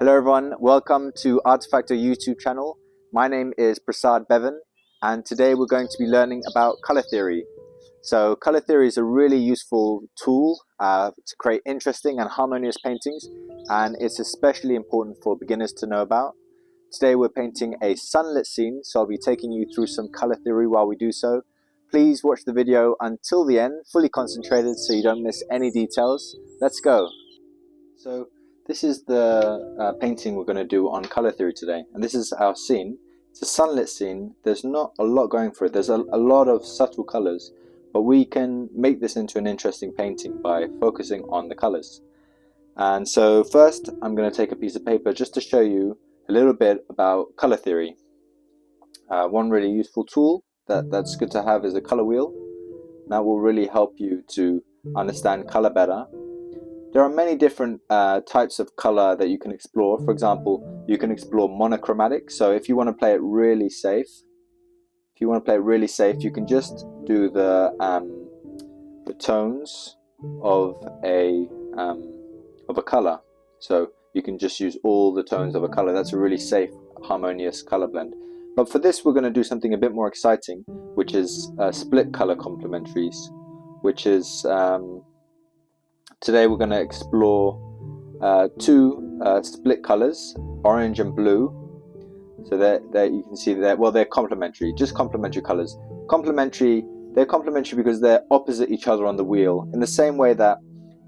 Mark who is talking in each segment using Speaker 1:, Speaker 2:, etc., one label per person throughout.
Speaker 1: Hello everyone, welcome to Artefacto YouTube channel. My name is Prasad Beaven and today we're going to be learning about color theory. So color theory is a really useful tool to create interesting and harmonious paintings, and it's especially important for beginners to know about. Today we're painting a sunlit scene, so I'll be taking you through some color theory while we do so. Please watch the video until the end, fully concentrated so you don't miss any details. Let's go. So this is the painting we're going to do on color theory today, and this is our scene. It's a sunlit scene. There's not a lot going for it. There's a lot of subtle colors, but we can make this into an interesting painting by focusing on the colors. And so first I'm going to take a piece of paper just to show you a little bit about color theory. One really useful tool that's good to have is a color wheel. That will really help you to understand color better. There are many different types of color that you can explore. For example, you can explore monochromatic. So if you want to play it really safe, you can just do the tones of a color. So you can just use all the tones of a color. That's a really safe, harmonious color blend. But for this, we're going to do something a bit more exciting, which is split color complementaries, which is today we're going to explore two split colors, orange and blue. So there you can see that, well, they're complementary, just complementary colors. They're complementary because they're opposite each other on the wheel, in the same way that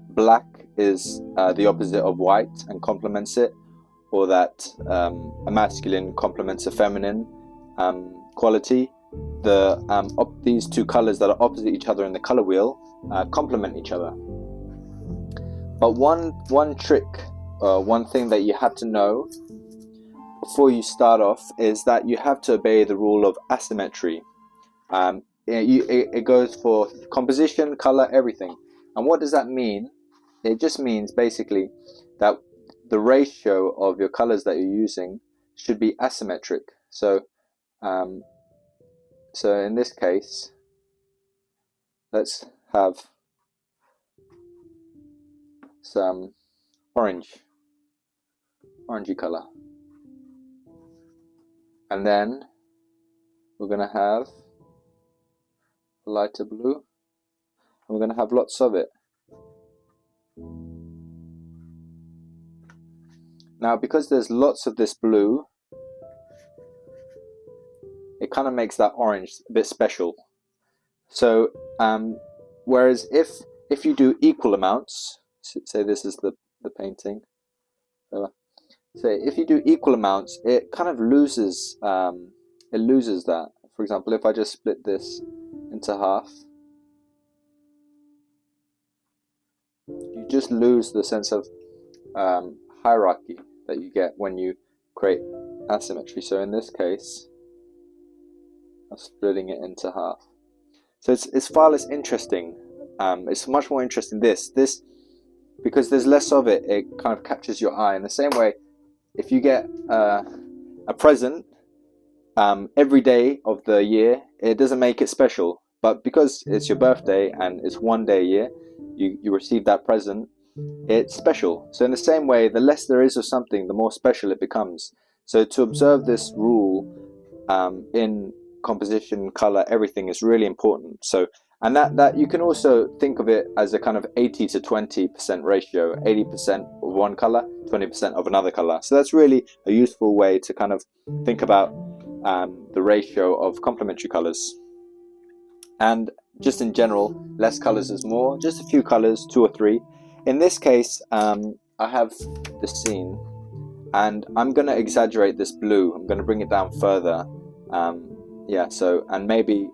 Speaker 1: black is the opposite of white and complements it, or that a masculine complements a feminine quality. These two colors that are opposite each other in the color wheel complement each other. But one trick, one thing that you have to know before you start off is that you have to obey the rule of asymmetry. It goes for composition, color, everything. And what does that mean? It just means basically that the ratio of your colors that you're using should be asymmetric. So in this case, let's have some orangey color, and then we're going to have a lighter blue, and we're going to have lots of it. Now, because there's lots of this blue, it kind of makes that orange a bit special. So whereas if you do equal amounts, say this is the painting, so if you do equal amounts, it kind of loses that. For example, if I just split this into half, you just lose the sense of hierarchy that you get when you create asymmetry. So in this case, I'm splitting it into half. So it's far less interesting. It's much more interesting this because there's less of it. It kind of captures your eye. In the same way, if you get a present every day of the year, it doesn't make it special. But because it's your birthday and it's one day a year, you receive that present, it's special. So in the same way, the less there is of something, the more special it becomes. So to observe this rule in composition, color, everything is really important. So, and that you can also think of it as a kind of 80 to 20% ratio, 80% of one color, 20% of another color. So that's really a useful way to kind of think about the ratio of complementary colors. And just in general, less colors is more, just a few colors, 2 or 3. In this case, I have the scene, and I'm going to exaggerate this blue. I'm going to bring it down further. Yeah, so, and maybe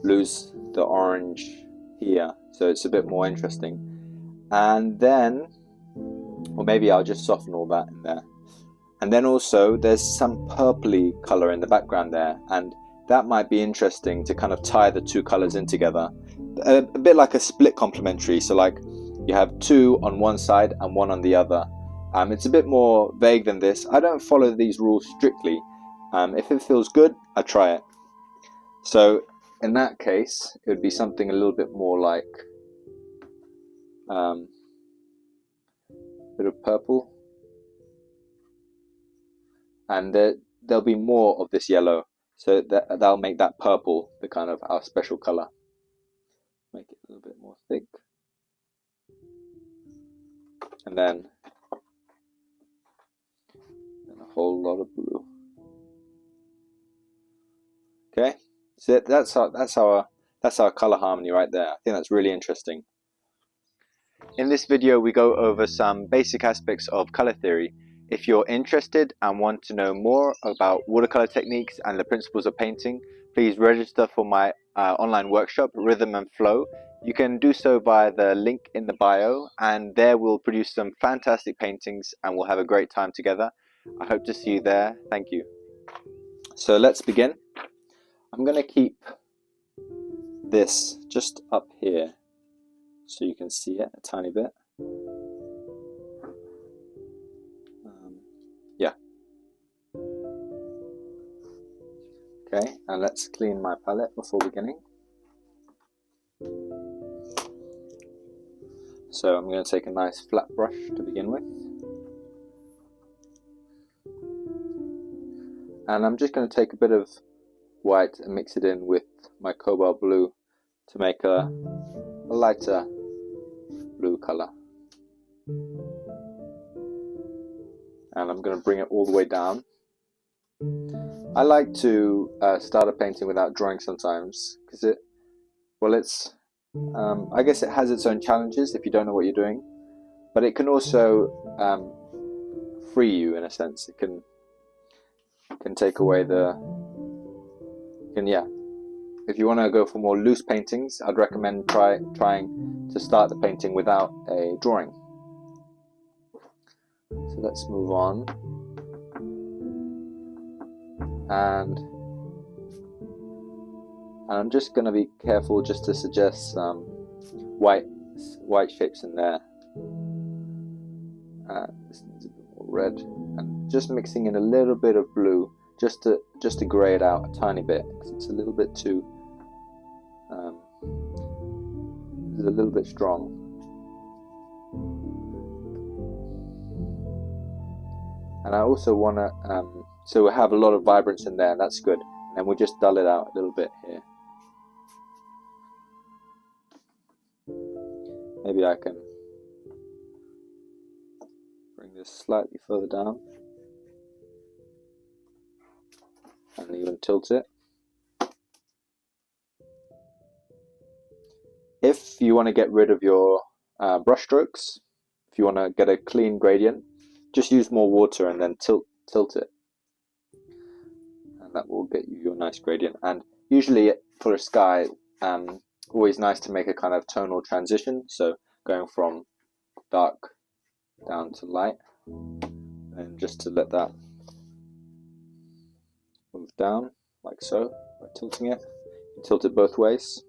Speaker 1: lose the orange here, so it's a bit more interesting. And then, or maybe I'll just soften all that in there. And then also there's some purpley color in the background there, and that might be interesting to kind of tie the two colors in together, a bit like a split complementary. So like you have 2 on one side and 1 on the other. It's a bit more vague than this. I don't follow these rules strictly. If it feels good, I try it. So in that case, it would be something a little bit more like bit of purple, and there'll be more of this yellow, so that'll make that purple the kind of our special color. Make it a little bit more thick, and then a whole lot of blue. Okay, so that's our color harmony right there. I think that's really interesting. In this video we go over some basic aspects of color theory. If you're interested and want to know more about watercolor techniques and the principles of painting, please register for my online workshop, Rhythm and Flow. You can do so via the link in the bio, and there we'll produce some fantastic paintings and we'll have a great time together. I hope to see you there. Thank you. So let's begin. I'm going to keep this just up here so you can see it a tiny bit. Yeah. Okay, and let's clean my palette before beginning. So I'm going to take a nice flat brush to begin with. And I'm just going to take a bit of white and mix it in with my cobalt blue to make a lighter blue color. And I'm going to bring it all the way down. I like to start a painting without drawing sometimes, because I guess it has its own challenges if you don't know what you're doing, but it can also free you in a sense. It can take away if you want to go for more loose paintings, I'd recommend trying to start the painting without a drawing. So let's move on, and I'm just going to be careful just to suggest some white shapes in there. This needs a bit more red, and just mixing in a little bit of blue just to grey it out a tiny bit, because it's a little bit too it's a little bit strong. And I also want to so we have a lot of vibrance in there, and that's good, and then we'll just dull it out a little bit here. Maybe I can bring this slightly further down and even tilt it. If you want to get rid of your brush strokes, if you want to get a clean gradient, just use more water and then tilt it, and that will get you your nice gradient. And usually for a sky, always nice to make a kind of tonal transition, so going from dark down to light, and just to let that move down like so by tilting it. You tilt it both ways.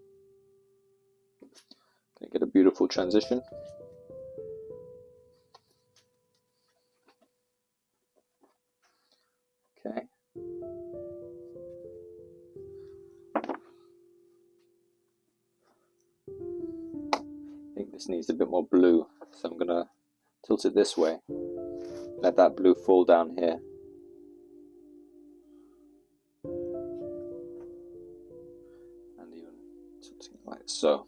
Speaker 1: Gonna get a beautiful transition. Okay. I think this needs a bit more blue, so I'm gonna tilt it this way. Let that blue fall down here. And even tilting it like so.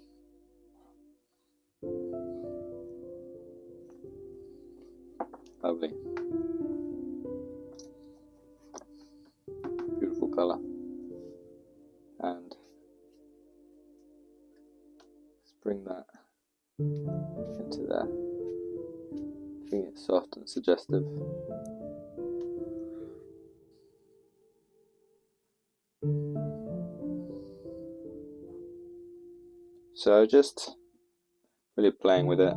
Speaker 1: Lovely. Beautiful color. And let's bring that into there. Keeping it soft and suggestive. So just really playing with it.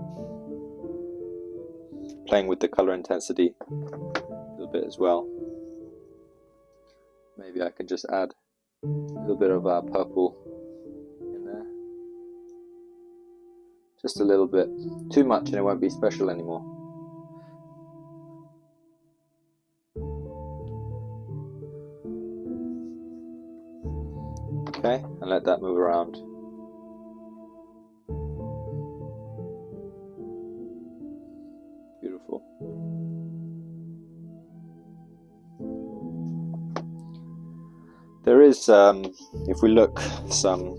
Speaker 1: Playing with the color intensity a little bit as well. Maybe I can just add a little bit of purple in there. Just a little bit. Too much and it won't be special anymore. Okay, and let that move around. Beautiful. is, if we look, some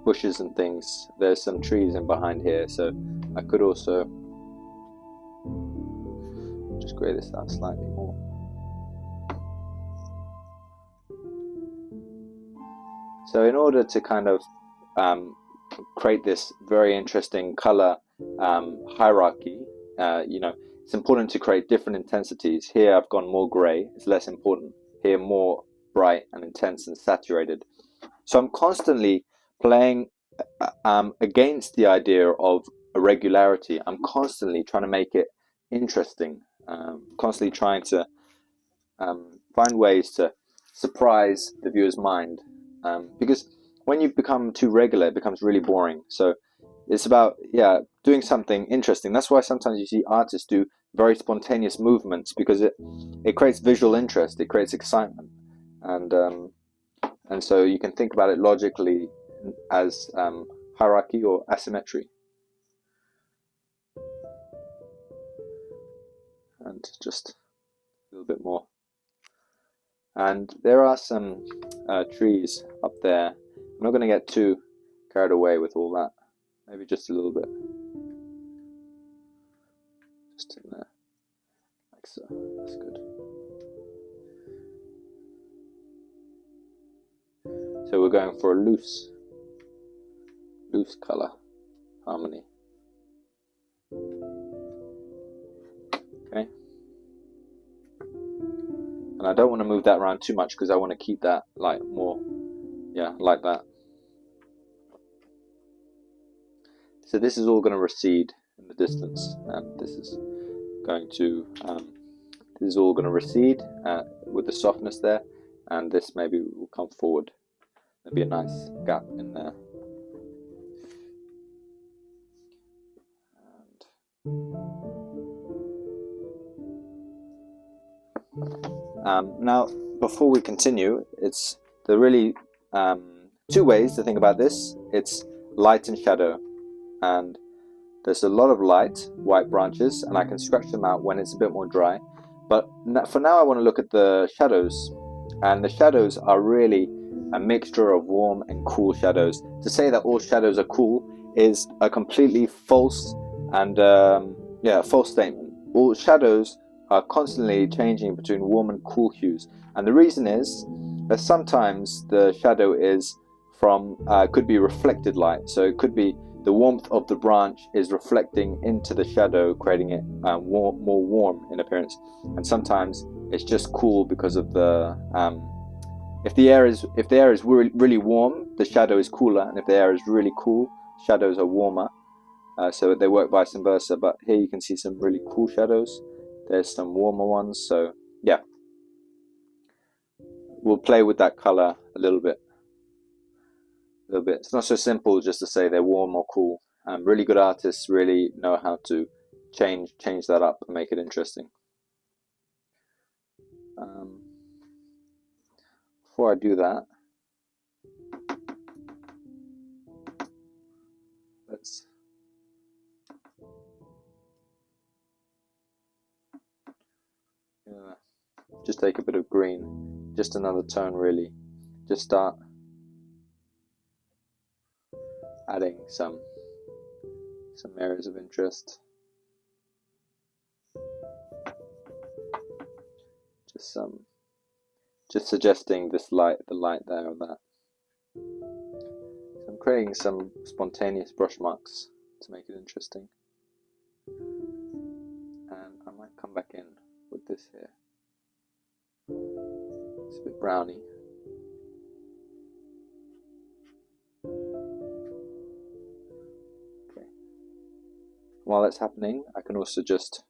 Speaker 1: bushes and things. There's some trees in behind here, so I could also just grey this out slightly more. So in order to kind of create this very interesting color hierarchy, you know, it's important to create different intensities. Here I've gone more grey, it's less important. Here more bright and intense and saturated. So I'm constantly playing against the idea of irregularity. I'm constantly trying to make it interesting, constantly trying to find ways to surprise the viewer's mind, because when you become too regular, it becomes really boring. So it's about, yeah, doing something interesting. That's why sometimes you see artists do very spontaneous movements, because it creates visual interest, it creates excitement, and so you can think about it logically as hierarchy or asymmetry. And just a little bit more. And there are some trees up there. I'm not going to get too carried away with all that. Maybe just a little bit. Just in there. Like so. That's good. So we're going for a loose color harmony. Okay. And I don't want to move that around too much because I want to keep that like more, yeah, like that. So this is all going to recede in the distance, and this is going to, this is all going to recede with the softness there, and this maybe will come forward. There'll be a nice gap in there. Now, before we continue, it's there are really two ways to think about this. It's light and shadow, and there's a lot of light, white branches, and I can stretch them out when it's a bit more dry. But for now I want to look at the shadows, and the shadows are really a mixture of warm and cool shadows. To say that all shadows are cool is a completely false and false statement. All shadows are constantly changing between warm and cool hues, and the reason is that sometimes the shadow is from could be reflected light, so it could be the warmth of the branch is reflecting into the shadow, creating it more warm in appearance. And sometimes it's just cool because of the if the air is really warm, the shadow is cooler, and if the air is really cool, shadows are warmer. So they work vice versa. But here you can see some really cool shadows. There's some warmer ones. So yeah, we'll play with that color a little bit. It's not so simple just to say they're warm or cool. Really good artists really know how to change that up and make it interesting. Before I do that, let's just take a bit of green, just another tone really. Just start adding some areas of interest. Just suggesting this light, the light there or that. So I'm creating some spontaneous brush marks to make it interesting. And I might come back in with this here. It's a bit browny. Okay. While that's happening, I can also just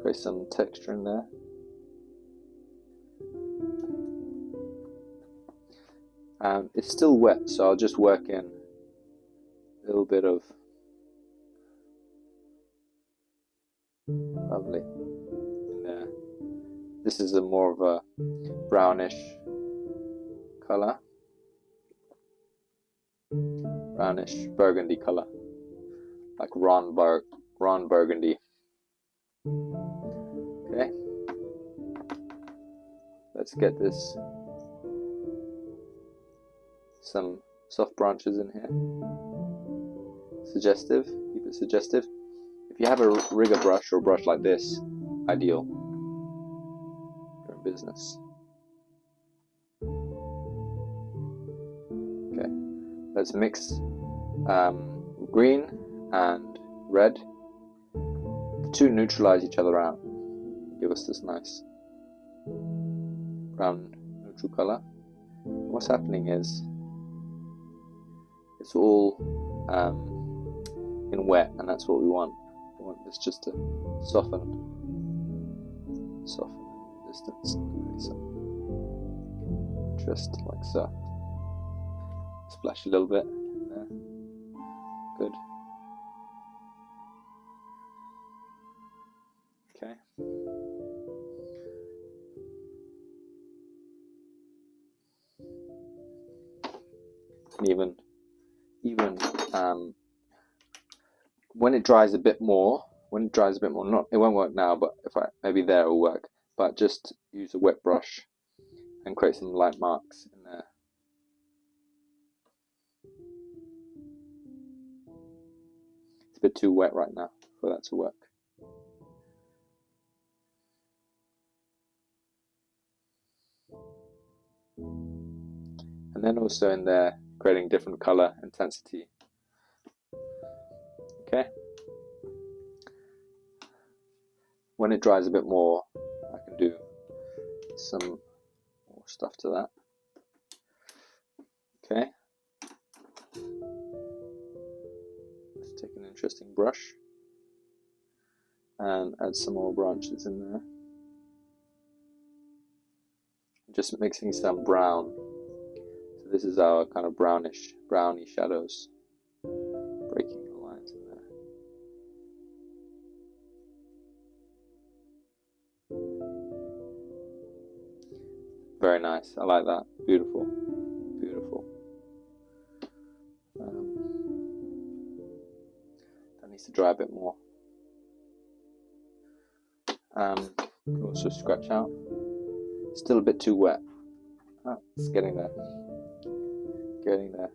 Speaker 1: create some texture in there. It's still wet, so I'll just work in a little bit of lovely in there. This is a more of a brownish color, brownish burgundy color, like Ron Burgundy. Okay, let's get this some soft branches in here. Suggestive, keep it suggestive. If you have a rigger brush or a brush like this, ideal. You're in business. Okay, let's mix green and red. The two neutralize each other out. Give us this nice brown neutral color. What's happening is it's all in wet, and that's what we want. We want this just to soften in the distance. So just like so. Splash a little bit in there. Good. Okay. And even when it dries a bit more, not, it won't work now, but maybe there it will work, but just use a wet brush and create some light marks in there. It's a bit too wet right now for that to work. And then also in there, creating different color intensity. Okay. When it dries a bit more, I can do some more stuff to that. Okay. Let's take an interesting brush and add some more branches in there. Just mixing some brown. So this is our kind of browny shadows, breaking the lines in there. Very nice. I like that. Beautiful. Beautiful. That needs to dry a bit more. You can also scratch out. Still a bit too wet. Oh, it's getting there. Getting there.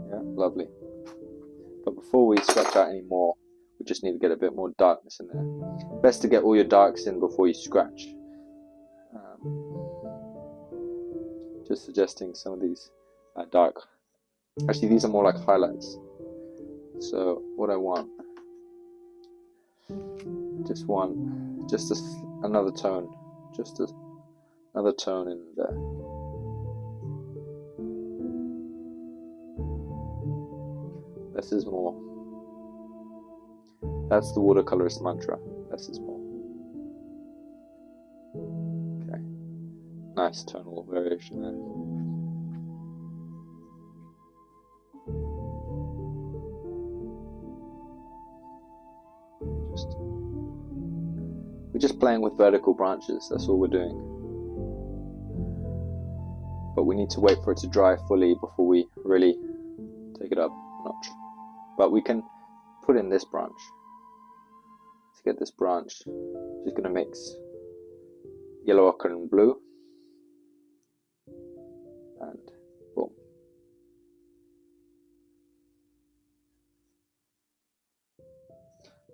Speaker 1: Yeah, lovely. But before we scratch out any more, we just need to get a bit more darkness in there. Best to get all your darks in before you scratch. Just suggesting some of these dark. Actually, these are more like highlights. So what I want, just another tone, another tone in there. Less is more. That's the watercolorist mantra. Less is more. Okay. Nice tonal variation there. We're just playing with vertical branches. That's all we're doing. But we need to wait for it to dry fully before we really take it up a notch. But we can put in this branch. To get this branch, just going to mix yellow ochre and blue, and boom.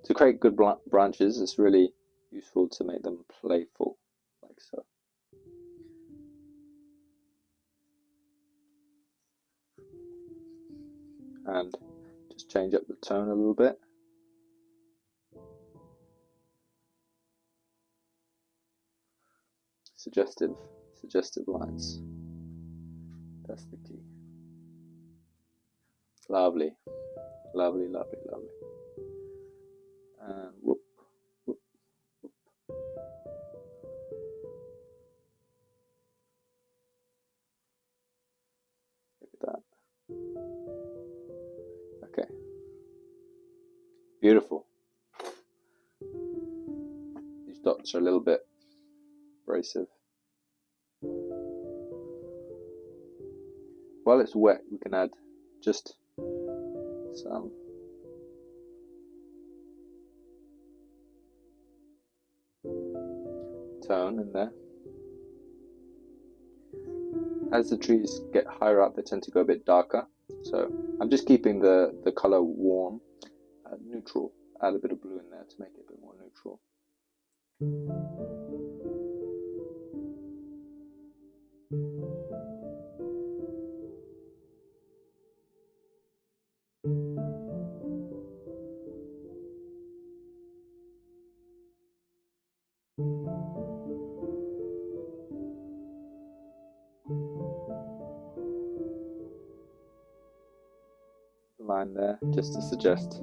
Speaker 1: To create good branches, it's really useful to make them playful, like so. And just change up the tone a little bit. Suggestive lines. That's the key. Lovely, lovely, lovely, lovely. And whoop, whoop, whoop. Look at that. Okay. Beautiful. These dots are a little bit abrasive. While it's wet, we can add just some tone in there. as the trees get higher up, they tend to go a bit darker. So I'm just keeping the color warm, neutral. Add a bit of blue in there to make it a bit more neutral. Line there just to suggest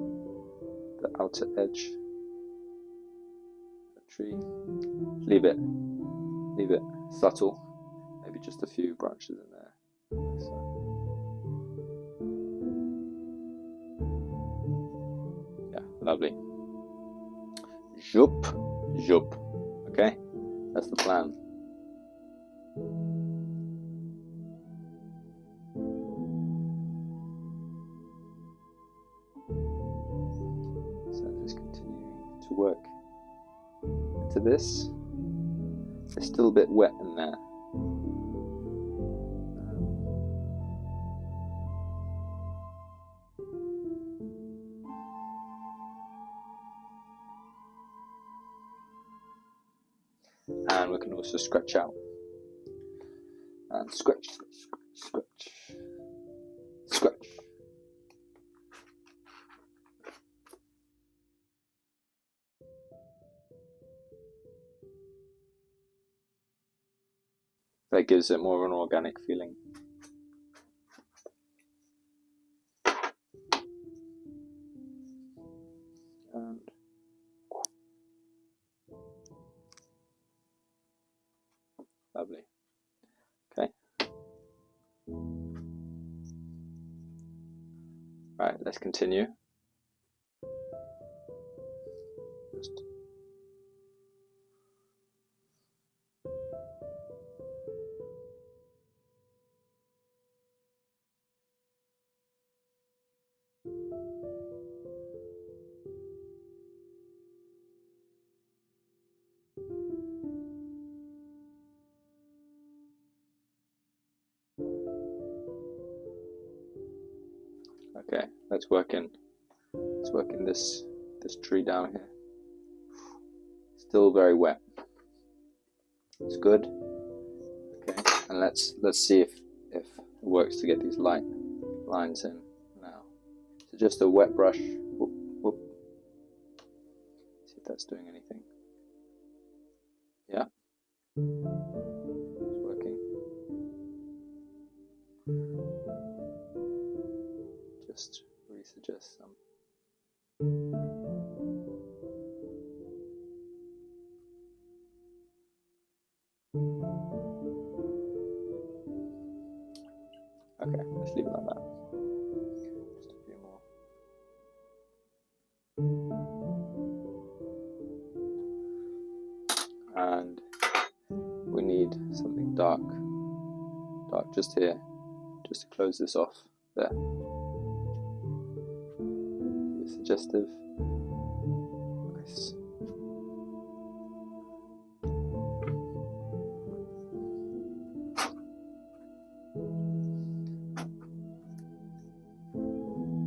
Speaker 1: the outer edge of the tree. Leave it subtle, maybe just a few branches in there. So. Yeah, lovely. Zhup, zhup. Okay, that's the plan. So I'm just continuing to work into this. It's still a bit wet in there. And we can also scratch out. And scratch, scratch, scratch, scratch. That gives it more of an organic feeling. And lovely. Okay. Right, let's continue. Okay, let's work in this tree down here. Still very wet. It's good. Okay, and let's see if it works to get these light lines in now. So just a wet brush. Whoop, whoop. See if that's doing anything. Yeah, it's working. Just resuggest some. Okay, let's leave it like that. Just a few more. And we need something dark just here, just to close this off there. Suggestive. Nice.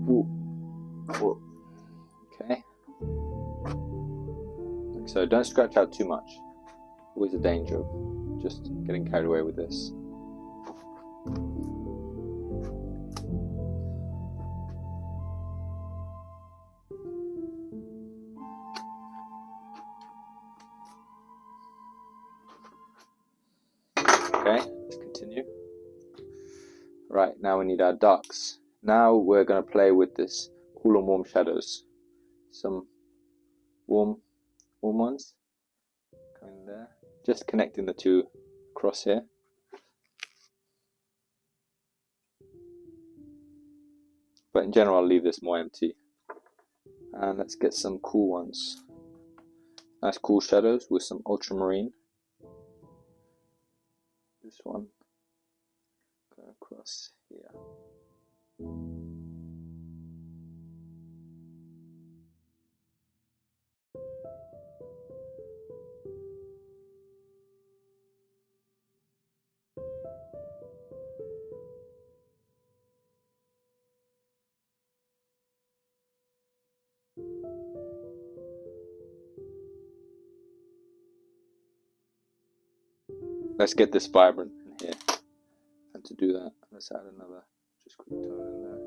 Speaker 1: Ooh. Ooh. Okay. So don't scratch out too much. Always a danger of just getting carried away with this. Okay, let's continue. Right, now we need our darks. Now we're going to play with this cool and warm shadows. Some warm ones coming there. Just connecting the two across here. But in general, I'll leave this more empty. And let's get some cool ones. Nice cool shadows with some ultramarine. This one go across here. let's get this vibrant in here. And to do that, let's add another just quick tone in there.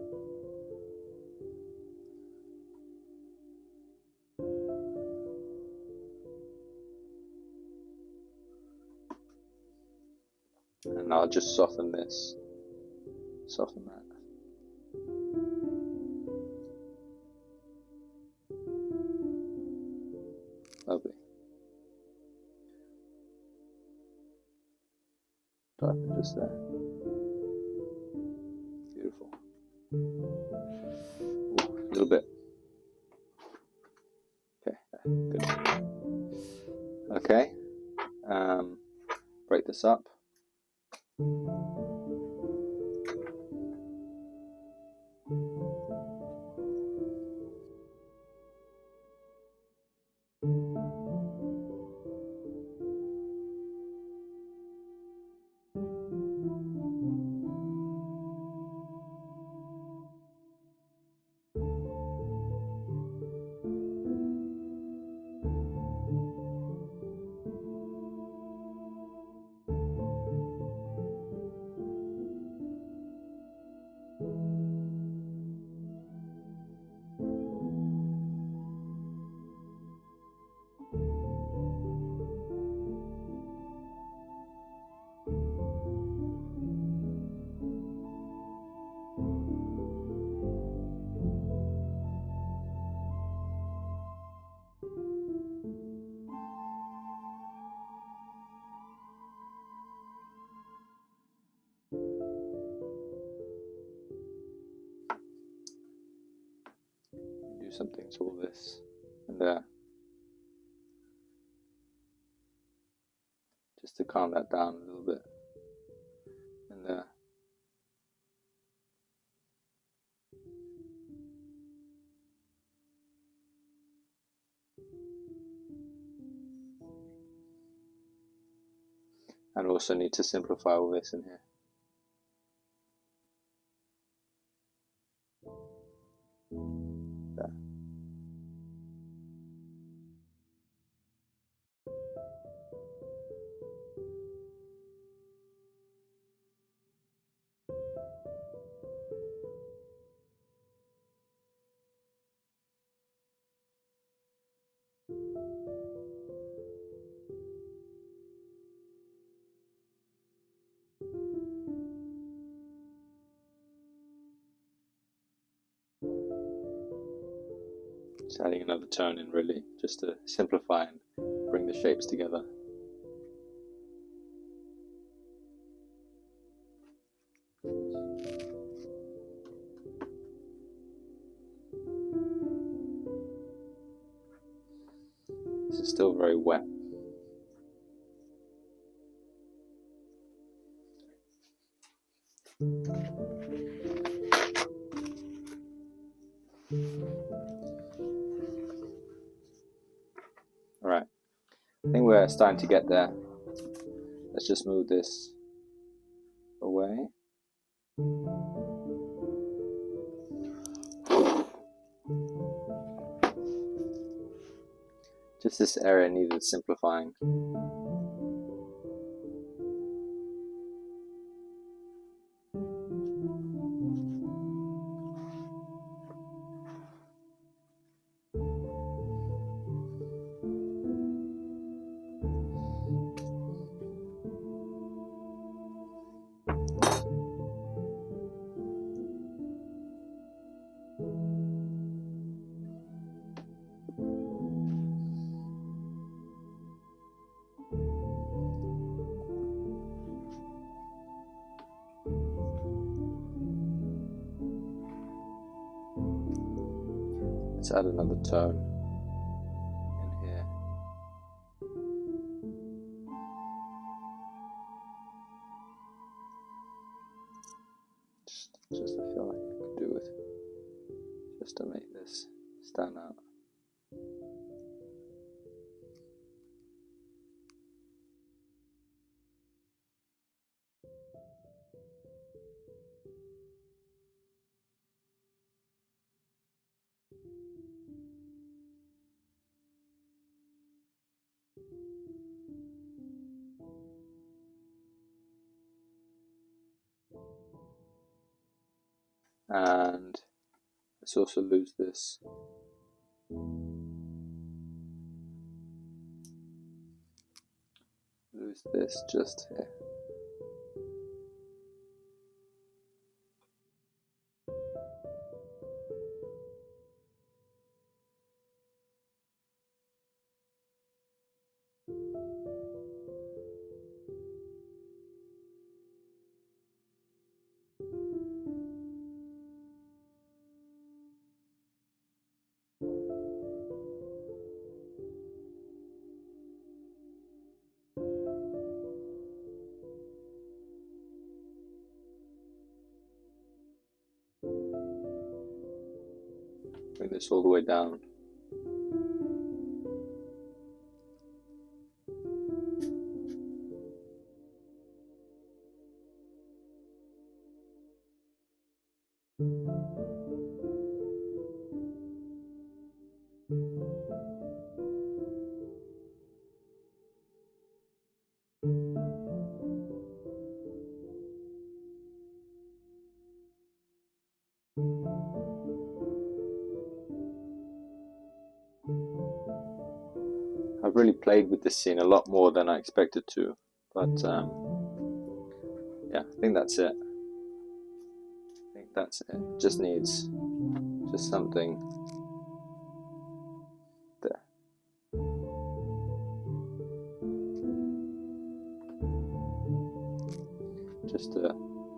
Speaker 1: And I'll just soften this, soften that. Lovely. Darken just there. Beautiful. Ooh, a little bit. Okay, good. Okay, break this up. Do something to all this, and just to calm that down a little bit, and also need to simplify all this in here. There. Just adding another tone in, really, just to simplify and bring the shapes together. This is still very wet. Alright, I think we're starting to get there. Let's just move this away. Just this area needed simplifying. Let's add another tone in here. Just I feel like I could do with, just to make this stand out. And let's also lose this. Lose this just here. Bring this all the way down. I've really played with this scene a lot more than I expected to, but yeah, I think that's it. It just needs just something there.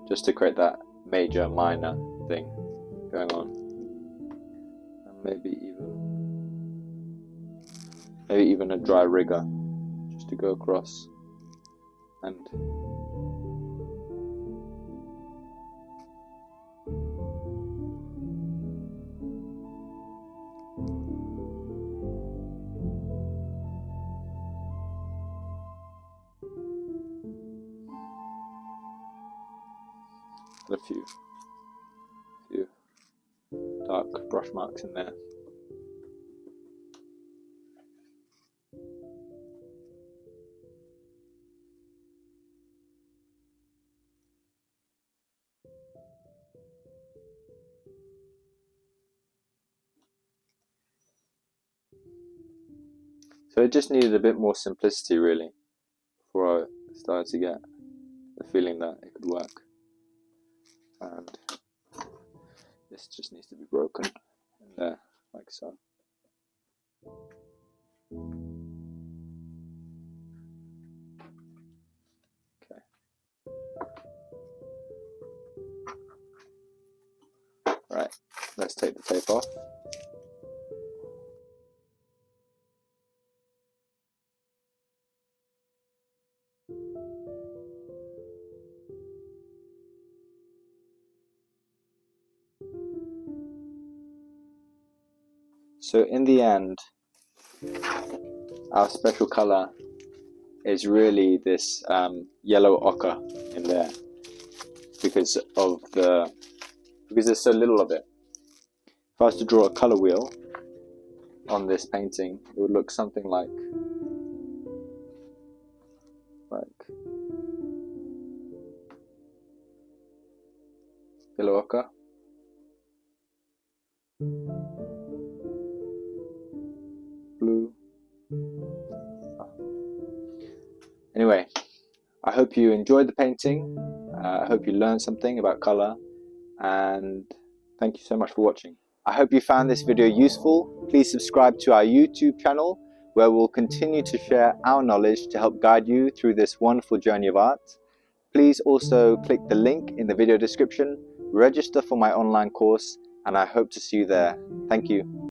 Speaker 1: Just to create that major minor thing going on, and maybe even a dry rigger just to go across and a few dark brush marks in there. So it just needed a bit more simplicity really before I started to get the feeling that it could work. And this just needs to be broken in there, like so. Okay. Right, let's take the tape off. So in the end, our special color is really this yellow ochre in there because there's so little of it. If I was to draw a color wheel on this painting, it would look something like yellow ochre, blue. Anyway, I hope you enjoyed the painting. I hope you learned something about color, and thank you so much for watching. I hope you found this video useful. Please subscribe to our YouTube channel, where we'll continue to share our knowledge to help guide you through this wonderful journey of art. Please also click the link in the video description, register for my online course, and I hope to see you there. Thank you.